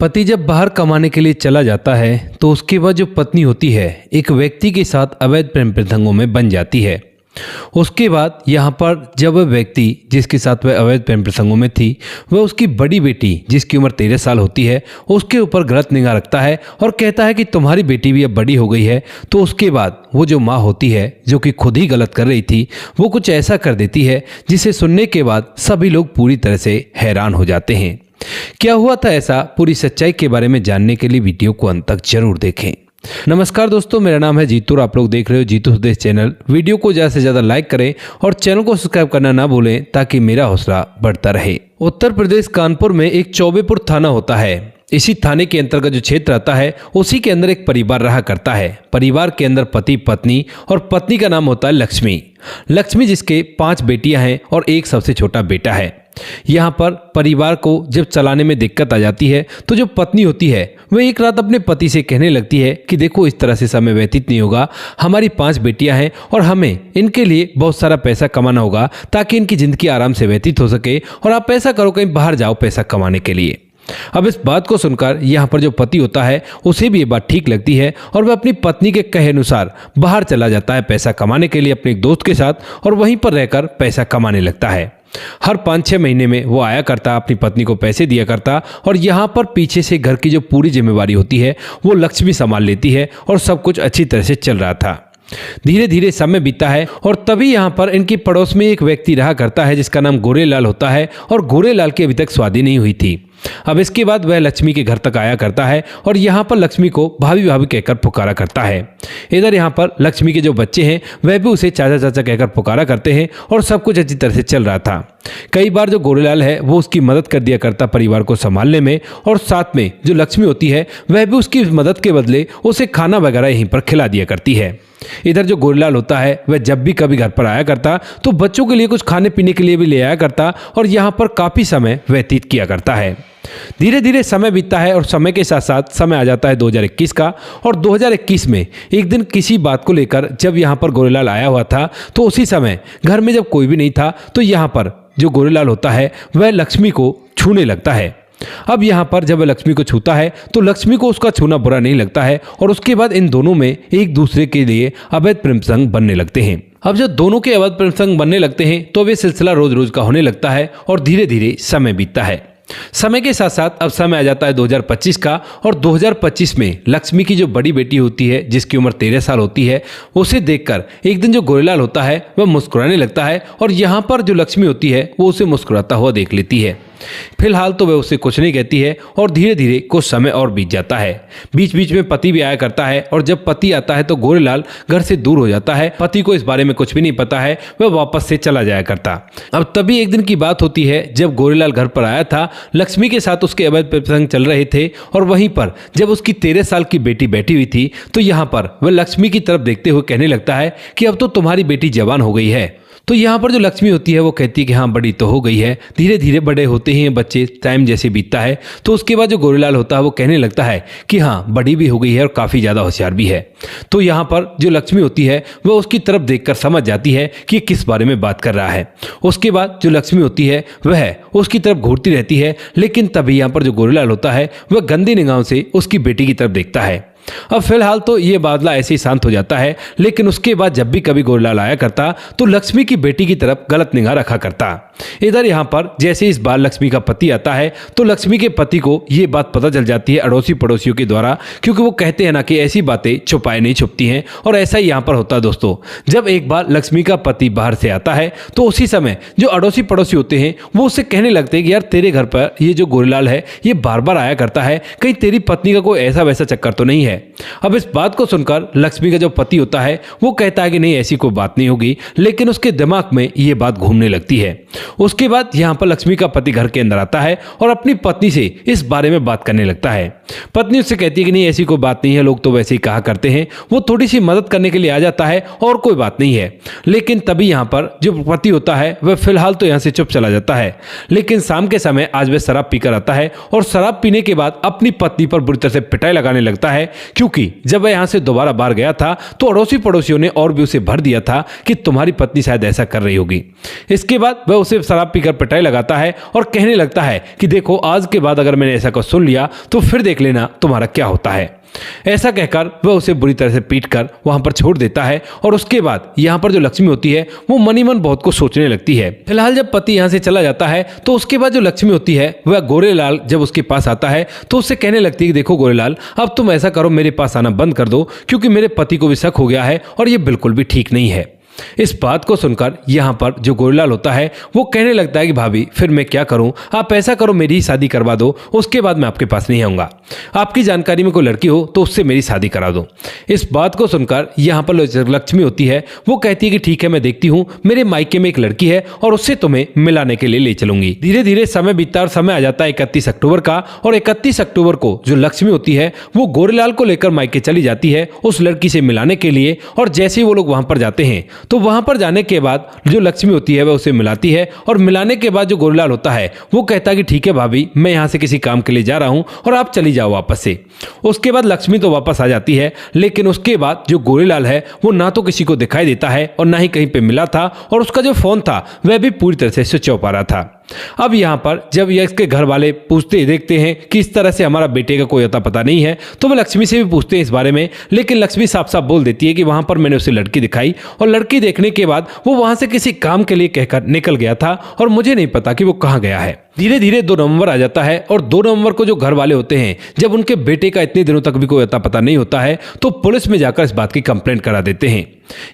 पति जब बाहर कमाने के लिए चला जाता है तो उसके बाद जो पत्नी होती है एक व्यक्ति के साथ अवैध प्रेम प्रसंगों में बन जाती है। उसके बाद यहाँ पर जब वह व्यक्ति जिसके साथ वह अवैध प्रेम प्रसंगों में थी वह उसकी बड़ी बेटी जिसकी उम्र 13 साल होती है उसके ऊपर गलत निगाह रखता है और कहता है कि तुम्हारी बेटी भी अब बड़ी हो गई है। तो उसके बाद वो जो माँ होती है जो कि खुद ही गलत कर रही थी वो कुछ ऐसा कर देती है जिसे सुनने के बाद सभी लोग पूरी तरह से हैरान हो जाते हैं। क्या हुआ था ऐसा, पूरी सच्चाई के बारे में जानने के लिए वीडियो को अंत तक जरूर देखें। नमस्कार दोस्तों, मेरा नाम है जीतू और आप लोग देख रहे हो जीतू स्वदेश चैनल। वीडियो को ज़्यादा से ज़्यादा लाइक करें और चैनल को सब्सक्राइब करना ना भूलें ताकि मेरा हौसला बढ़ता रहे। उत्तर प्रदेश कानपुर में एक चौबेपुर थाना होता है। इसी थाने के अंतर्गत जो क्षेत्र आता है उसी के अंदर एक परिवार रहा करता है। परिवार के अंदर पति पत्नी और पत्नी का नाम होता है लक्ष्मी। लक्ष्मी जिसके 5 बेटियां हैं और एक सबसे छोटा बेटा है। यहाँ पर परिवार को जब चलाने में दिक्कत आ जाती है तो जो पत्नी होती है वह एक रात अपने पति से कहने लगती है कि देखो इस तरह से समय व्यतीत नहीं होगा, हमारी 5 बेटियां हैं और हमें इनके लिए बहुत सारा पैसा कमाना होगा ताकि इनकी ज़िंदगी आराम से व्यतीत हो सके और आप ऐसा करो कहीं बाहर जाओ पैसा कमाने के लिए। अब इस बात को सुनकर यहाँ पर जो पति होता है उसे भी ये बात ठीक लगती है और वह अपनी पत्नी के कहे अनुसार बाहर चला जाता है पैसा कमाने के लिए अपने एक दोस्त के साथ और वहीं पर रहकर पैसा कमाने लगता है। हर 5-6 महीने में वो आया करता, अपनी पत्नी को पैसे दिया करता और यहाँ पर पीछे से घर की जो पूरी जिम्मेवारी होती है वो लक्ष्मी संभाल लेती है और सब कुछ अच्छी तरह से चल रहा था। धीरे धीरे समय बीता है और तभी यहाँ पर इनकी पड़ोस में एक व्यक्ति रहा करता है जिसका नाम गोरेलाल होता है और गोरेलाल की अभी तक शादी नहीं हुई थी। अब इसके बाद वह लक्ष्मी के घर तक आया करता है और यहाँ पर लक्ष्मी को भाभी भाभी कहकर पुकारा करता है। इधर यहाँ पर लक्ष्मी के जो बच्चे हैं वह भी उसे चाचा चाचा कहकर पुकारा करते हैं और सब कुछ अच्छी तरह से चल रहा था। कई बार जो गोरेलाल है वो उसकी मदद कर दिया करता परिवार को संभालने में और साथ में जो लक्ष्मी होती है वह भी उसकी मदद के बदले उसे खाना वगैरह यहीं पर खिला दिया करती है। इधर जो गोरेलाल होता है वह जब भी कभी घर पर आया करता तो बच्चों के लिए कुछ खाने पीने के लिए भी ले आया करता और यहाँ पर काफ़ी समय व्यतीत किया करता है। धीरे धीरे समय बीतता है और समय के साथ साथ समय आ जाता है 2021 का। और 2021 में एक दिन किसी बात को लेकर जब यहाँ पर गोरेलाल आया हुआ था तो उसी समय घर में जब कोई भी नहीं था तो यहाँ पर जो गोरेलाल होता है वह लक्ष्मी को छूने लगता है। अब यहाँ पर जब वह लक्ष्मी को छूता है तो लक्ष्मी को उसका छूना बुरा नहीं लगता है और उसके बाद इन दोनों में एक दूसरे के लिए अवैध प्रेम प्रसंग बनने लगते हैं। अब जब दोनों के अवैध प्रेम प्रसंग बनने लगते हैं तो वे सिलसिला रोज रोज का होने लगता है और धीरे धीरे समय बीतता है। समय के साथ साथ अब समय आ जाता है 2025 का और 2025 में लक्ष्मी की जो बड़ी बेटी होती है जिसकी उम्र 13 साल होती है उसे देखकर एक दिन जो गोरेलाल होता है वह मुस्कुराने लगता है और यहाँ पर जो लक्ष्मी होती है वो उसे मुस्कुराता हुआ देख लेती है। फिलहाल तो वह उससे कुछ नहीं कहती है और धीरे धीरे कुछ समय और बीत जाता है। बीच बीच में पति भी आया करता है और जब पति आता है तो गोरेलाल घर से दूर हो जाता है। पति को इस बारे में कुछ भी नहीं पता है, वह वापस से चला जाया करता। अब तभी एक दिन की बात होती है जब गोरेलाल घर पर आया था, लक्ष्मी के साथ उसके अवैध प्रसंग चल रहे थे और वहीं पर जब उसकी 13 साल की बेटी बैठी हुई थी तो यहाँ पर वह लक्ष्मी की तरफ देखते हुए कहने लगता है कि अब तो तुम्हारी बेटी जवान हो गई है। तो यहाँ पर जो लक्ष्मी होती है वो कहती है कि हाँ बड़ी तो हो गई है। धीरे धीरे बड़े होते हैं बच्चे, टाइम जैसे बीतता है तो उसके बाद जो गोरेलाल होता है वो कहने लगता है कि हाँ बड़ी भी हो गई है और काफ़ी ज़्यादा होशियार भी है। तो यहाँ पर जो लक्ष्मी होती है वह उसकी तरफ देखकर समझ जाती है कि किस बारे में बात कर रहा है। उसके बाद जो लक्ष्मी होती है वह उसकी तरफ घूरती रहती है, लेकिन तभी यहाँ पर जो गोरेलाल होता है वह गंदी निगाहों से उसकी बेटी की तरफ देखता है। अब फिलहाल तो ये बादला ऐसे ही शांत हो जाता है, लेकिन उसके बाद जब भी कभी गोरेलाल आया करता तो लक्ष्मी की बेटी की तरफ गलत निगाह रखा करता। इधर यहाँ पर जैसे इस बार लक्ष्मी का पति आता है तो लक्ष्मी के पति को ये बात पता चल जाती है अड़ोसी पड़ोसियों के द्वारा, क्योंकि वो कहते हैं ना कि ऐसी बातें छुपाए नहीं छुपती हैं। और ऐसा ही यहाँ पर होता है दोस्तों, जब एक बार लक्ष्मी का पति बाहर से आता है तो उसी समय जो अड़ोसी पड़ोसी होते हैं वो उससे कहने लगते हैं कि यार तेरे घर पर ये जो गोरेलाल है ये बार बार आया करता है, कहीं तेरी पत्नी का कोई ऐसा वैसा चक्कर तो नहीं है। अब इस बात को सुनकर लक्ष्मी का जो पति होता है वो कहता है कि नहीं ऐसी कोई बात नहीं होगी, लेकिन उसके दिमाग में ये बात घूमने लगती है। उसके बाद यहाँ पर लक्ष्मी का पति घर के अंदर आता है और अपनी पत्नी से इस बारे में बात करने लगता है। पत्नी उससे कहती है कि नहीं ऐसी कोई बात नहीं है, लोग तो वैसे ही कहा करते हैं। वो थोड़ी सी मदद करने के लिए आ जाता है और कोई बात नहीं है। लेकिन तभी यहाँ पर जो पति होता है वह फिलहाल तो यहाँ से चुप चला जाता है, लेकिन शाम के समय आज वह शराब पीकर आता है और शराब पीने के बाद अपनी पत्नी पर बुरी तरह से पिटाई लगाने लगता है, क्योंकि जब वह यहाँ से दोबारा बाहर गया था तो अड़ोसी पड़ोसियों ने और भी उसे भर दिया था कि तुम्हारी पत्नी शायद ऐसा कर रही होगी। इसके बाद वह उसे उससे शराब पीकर पिटाई लगाता है और कहने लगता है कि देखो आज के बाद अगर मैंने ऐसा कुछ सुन लिया तो फिर देख लेना तुम्हारा क्या होता है। ऐसा कहकर वह उसे बुरी तरह से पीटकर वहां पर छोड़ देता है और उसके बाद यहाँ पर जो लक्ष्मी होती है वो मनी मन बहुत कुछ सोचने लगती है। फिलहाल जब पति यहाँ से चला जाता है तो उसके बाद जो लक्ष्मी होती है वह गोरेलाल जब उसके पास आता है तो उससे कहने लगती है कि देखो गोरेलाल, अब तुम ऐसा करो, मेरे पास आना बंद कर दो क्योंकि मेरे पति को भी शक हो गया है और ये बिल्कुल भी ठीक नहीं है। इस बात को सुनकर यहाँ पर जो गोरेलाल होता है वो कहने लगता है कि भाभी फिर मैं क्या करूं, आप ऐसा करो मेरी ही शादी करवा दो, उसके बाद मैं आपके पास नहीं आऊंगा। आपकी जानकारी में कोई लड़की हो तो उससे मेरी शादी करा दो। इस बात को सुनकर यहाँ पर लक्ष्मी होती है वो कहती है कि ठीक है मैं देखती हूँ, मेरे मायके में एक लड़की है और उससे तुम्हें मिलाने के लिए ले चलूंगी। धीरे धीरे समय बीतता और समय आ जाता है 31 अक्टूबर का, और 31 अक्टूबर को जो लक्ष्मी होती है वो गोरेलाल को लेकर मायके चली जाती है उस लड़की से मिलाने के लिए। और जैसे ही वो लोग वहां पर जाते हैं तो वहां पर जाने के बाद जो लक्ष्मी होती है वह उसे मिलाती है और मिलाने के बाद जो गोरेलाल होता है वो कहता है कि ठीक है भाभी, मैं यहां से किसी काम के लिए जा रहा हूं और आप चली जाओ वापस से। उसके बाद लक्ष्मी तो वापस आ जाती है, लेकिन उसके बाद जो गोरेलाल है वो ना तो किसी को दिखाई देता है और ना ही कहीं पे मिला था, और उसका जो फोन था वह भी पूरी तरह से स्विच ऑफ आ रहा था। अब यहाँ पर जब इसके घर वाले पूछते देखते हैं कि इस तरह से हमारा बेटे का कोई अता पता नहीं है तो वह लक्ष्मी से भी पूछते हैं इस बारे में, लेकिन लक्ष्मी साफ साफ बोल देती है कि वहां पर मैंने उसे लड़की दिखाई और लड़की देखने के बाद वो वहां से किसी काम के लिए कहकर निकल गया था और मुझे नहीं पता कि वो कहाँ गया है। धीरे धीरे 2 नवंबर आ जाता है और 2 नवंबर को जो घर वाले होते हैं जब उनके बेटे का इतने दिनों तक भी कोई अता पता नहीं होता है तो पुलिस में जाकर इस बात की कंप्लेंट करा देते हैं।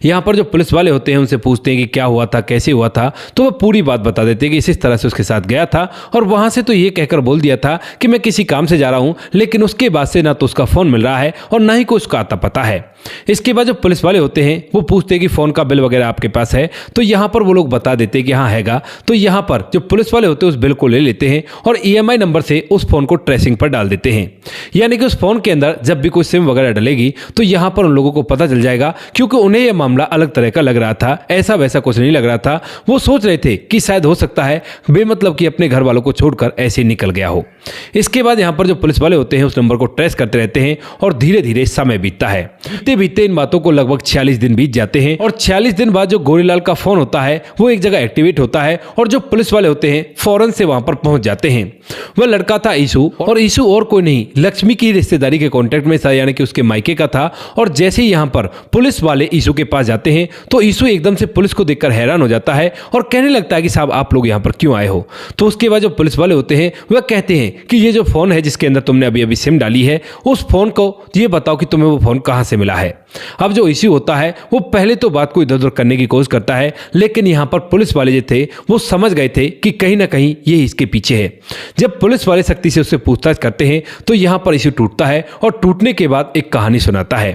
यहाँ पर जो पुलिस वाले होते हैं उनसे पूछते हैं कि क्या हुआ था, कैसे हुआ था, तो वह पूरी बात बता देते हैं कि इस तरह से उसके साथ गया था और वहां से तो ये कहकर बोल दिया था कि मैं किसी काम से जा रहा हूं, लेकिन उसके बाद से ना तो उसका फोन मिल रहा है और ना ही कोई उसका आता पता है। इसके बाद जो पुलिस वाले होते हैं वो पूछते हैं कि फोन का बिल वगैरह आपके पास है, तो यहाँ पर वो लोग बता देते हैं कि हाँ हैगा। तो यहाँ पर जो पुलिस वाले होते हैं उस बिल को ले लेते हैं और EMI नंबर से उस फोन को ट्रेसिंग पर डाल देते हैं, यानी कि उस फोन के अंदर जब भी कोई सिम वगैरह डलेगी तो यहाँ पर उन लोगों को पता चल जाएगा, क्योंकि उन्हें यह मामला अलग तरह का लग रहा था, ऐसा वैसा कुछ नहीं लग रहा था। वो सोच रहे थे कि शायद हो सकता है बेमतलब कि अपने घर वालों को छोड़कर ऐसे निकल गया हो। इसके बाद यहाँ पर जो पुलिस वाले होते हैं उस नंबर को ट्रेस करते रहते हैं और धीरे धीरे समय बीतता है। बीतते बीतते इन बातों को लगभग 46 दिन बीत जाते हैं और 46 दिन बाद जो गोरेलाल का फोन होता है वो एक जगह एक्टिवेट होता है और जो पुलिस वाले होते हैं फौरन से वहां पर पहुंच जाते हैं। वह लड़का था ईशु, और ईशु और कोई नहीं लक्ष्मी की रिश्तेदारी के कॉन्टेक्ट में था, यानी कि उसके मायके का था। और जैसे ही यहाँ पर पुलिस वाले ईशु के पास जाते हैं तो ईशु एकदम से पुलिस को देखकर हैरान हो जाता है और कहने लगता है कि साहब आप लोग यहाँ पर क्यों आए हो। तो उसके बाद जो पुलिस वाले होते हैं वह कहते हैं कि ये जो फोन है जिसके अंदर तुमने अभी अभी सिम डाली है, उस फोन को ये बताओ कि तुम्हें वो फोन कहाँ से मिला है। अब जो इश्यू होता है वो पहले तो बात को इधर उधर करने की कोशिश करता है, लेकिन यहाँ पर पुलिस वाले जो थे वो समझ गए थे कि कहीं ना कहीं ये इसके पीछे है। जब पुलिस वाले सख्ती से उससे पूछताछ करते हैं तो यहाँ पर इश्यू टूटता है और टूटने के बाद एक कहानी सुनाता है।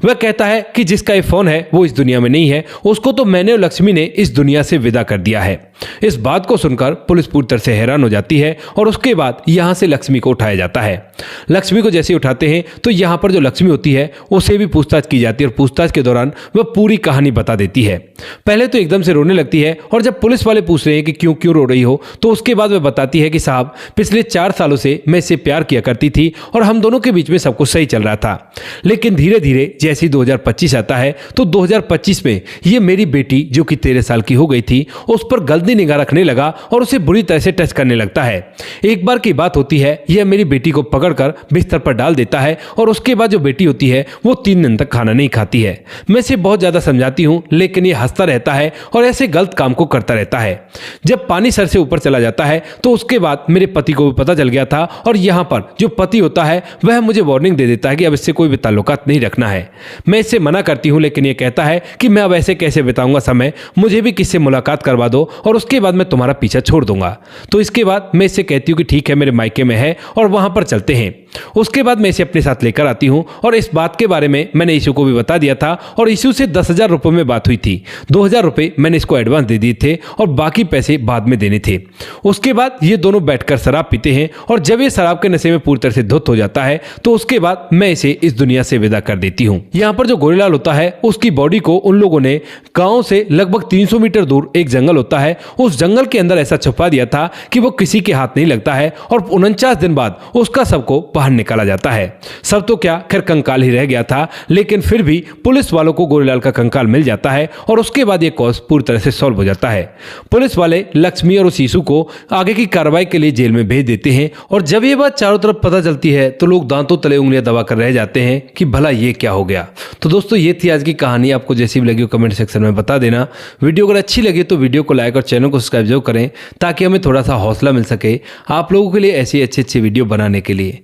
वह कहता है कि जिसका ये फोन है वो इस दुनिया में नहीं है, उसको तो मैंने और लक्ष्मी ने इस दुनिया से विदा कर दिया है। इस बात को सुनकर पुलिस पूरी तरह से हैरान हो जाती है और उसके बाद यहाँ से लक्ष्मी को उठाया जाता है। लक्ष्मी को जैसे उठाते हैं तो यहाँ पर जो लक्ष्मी होती है उसे भी पूछताछ की जाती है और पूछताछ के दौरान वह पूरी कहानी बता देती है। पहले तो एकदम से रोने लगती है और जब पुलिस वाले पूछ रहे हैं कि क्यों क्यों रो रही हो तो उसके बाद वह बताती है कि साहब पिछले 4 सालों से मैं इससे प्यार किया करती थी और हम दोनों के बीच में सब कुछ सही चल रहा था, लेकिन धीरे धीरे जैसे ही 2025 आता है तो 2025 में ये मेरी बेटी जो कि 13 साल की हो गई थी उस पर गलती निगाह रखने लगा और उसे बुरी तरह से टच करने लगता है। एक बार की बात होती है, यह मेरी बेटी को पकड़कर बिस्तर पर डाल देता है और उसके बाद जो बेटी होती है वो 3 दिन तक खाना नहीं खाती है। मैं इसे बहुत ज्यादा समझाती हूँ लेकिन ये हंसता रहता है और ऐसे गलत काम को करता रहता है। जब पानी सर से ऊपर चला जाता है तो उसके बाद मेरे पति को भी पता चल गया था और यहाँ पर जो पति होता है वह मुझे वार्निंग दे देता है कि अब इससे कोई भी ताल्लुकात नहीं रखना है। मैं इससे मना करती हूँ लेकिन ये कहता है कि मैं अब ऐसे कैसे बिताऊंगा समय, मुझे भी किससे मुलाकात करवा दो और उसके बाद मैं तुम्हारा पीछा छोड़ दूंगा। तो इसके बाद मैं इससे कहती हूँ कि ठीक है मेरे मायके में है और वहां पर चलते हैं। उसके बाद मैं इसे अपने साथ लेकर आती हूँ और इस बात के बारे में मैंने ईशू को भी बता दिया था और ईशू से 10,000 रुपये में बात हुई थी। 2,000 रुपये मैंने इसको एडवांस दे दिए थे और बाकी पैसे बाद में देने थे। उसके बाद ये दोनों बैठकर शराब पीते हैं और जब ये शराब के नशे में पूरी तरह से धुत हो जाता है तो उसके बाद मैं इसे इस दुनिया से विदा कर देती हूँ। यहाँ पर जो गोरेलाल होता है उसकी बॉडी को उन लोगों ने गांव से लगभग 300 मीटर दूर एक जंगल होता है, उस जंगल के अंदर ऐसा छुपा दिया था कि वो किसी के हाथ नहीं लगता है और 49 दिन बाद उसका सबको बाहर निकाला जाता है। सब तो क्या, खैर कंकाल ही रह गया था, लेकिन फिर भी पुलिस वालों को गोरेलाल का कंकाल मिल जाता है और उसके बाद ये केस पूरी तरह से सॉल्व हो जाता है। पुलिस वाले लक्ष्मी और उस शिशु को आगे की कार्रवाई के लिए जेल में भेज देते हैं और जब ये बात चारों तरफ पता चलती है तो लोग दांतों तले उंगलियां दबा कर रह जाते हैं कि भला ये क्या हो गया। तो दोस्तों ये थी आज की कहानी। आपको जैसी भी लगी हो कमेंट सेक्शन में बता देना। वीडियो अगर अच्छी लगी तो वीडियो को लाइक और चैनल को सब्सक्राइब जरूर करें ताकि हमें थोड़ा सा हौसला मिल सके आप लोगों के लिए ऐसी अच्छी वीडियो बनाने के लिए।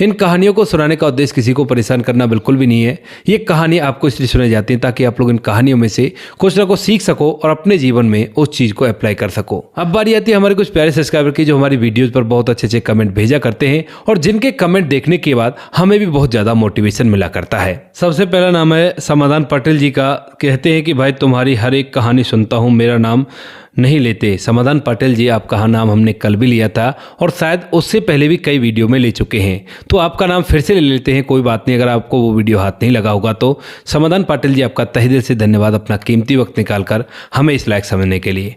इन कहानियों को सुनाने का उद्देश्य किसी को परेशान करना बिल्कुल भी नहीं है। ये कहानी आपको इसलिए सुनाई जाती है ताकि आप लोग इन कहानियों में से कुछ ना कुछ सीख सको और अपने जीवन में उस चीज को अप्लाई कर सको। अब बारी आती है हमारे कुछ प्यारे सब्सक्राइबर की जो हमारी वीडियोज पर बहुत अच्छे कमेंट भेजा करते हैं और जिनके कमेंट देखने के बाद हमें भी बहुत ज्यादा मोटिवेशन मिला करता है। सबसे पहला नाम है समाधान पटेल जी का। कहते हैं कि भाई तुम्हारी हर एक कहानी सुनता हूँ, मेरा नाम नहीं लेते। समाधान पटेल जी, आपका नाम हमने कल भी लिया था और शायद उससे पहले भी कई वीडियो में ले चुके हैं, तो आपका नाम फिर से ले लेते हैं। कोई बात नहीं, अगर आपको वो वीडियो हाथ नहीं लगा होगा तो। समाधान पटेल जी, आपका तहे दिल से धन्यवाद अपना कीमती वक्त निकालकर हमें इस लायक समझने के लिए।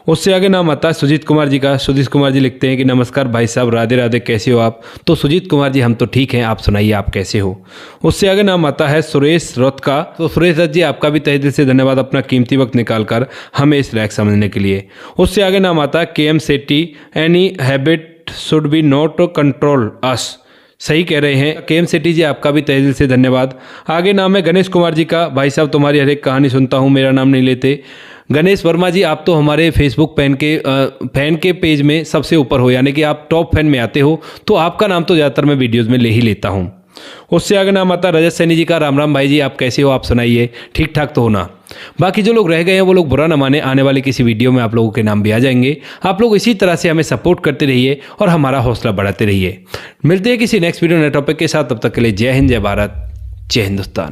उससे आगे नाम आता है सुजीत कुमार जी का। सुजीत कुमार जी लिखते हैं कि नमस्कार भाई साहब, राधे राधे, कैसे हो आप? तो सुजीत कुमार जी, हम तो ठीक हैं, आप सुनाइए आप कैसे हो? उससे आगे नाम आता है सुरेश रथ का। तो सुरेश रथ जी, आपका भी तहे दिल से धन्यवाद अपना कीमती वक्त निकालकर हमें इस लायक समझने के लिए। उससे आगे नाम आता है KM Setty. Any habit should be not control us. सही कह रहे हैं KM सेट्टी जी, आपका भी तहे दिल से धन्यवाद। आगे नाम है गणेश कुमार जी का। भाई साहब तुम्हारी हर एक कहानी सुनता हूँ, मेरा नाम नहीं लेते। गणेश वर्मा जी, आप तो हमारे फेसबुक फैन के पेज में सबसे ऊपर हो, यानी कि आप टॉप फैन में आते हो, तो आपका नाम तो ज़्यादातर मैं वीडियोज़ में ले ही लेता हूँ। उससे आगे नाम आता है रजत सैनी जी का। राम राम भाई जी, आप कैसे हो? आप सुनाइए, ठीक ठाक तो होना। बाकी जो लोग रह गए हैं वो लोग बुरा न माने, आने वाले किसी वीडियो में आप लोगों के नाम भी आ जाएंगे। आप लोग इसी तरह से हमें सपोर्ट करते रहिए और हमारा हौसला बढ़ाते रहिए। मिलते हैं किसी नेक्स्ट वीडियो नए टॉपिक के साथ, तब तक के लिए जय हिंद, जय भारत, जय हिंदुस्तान।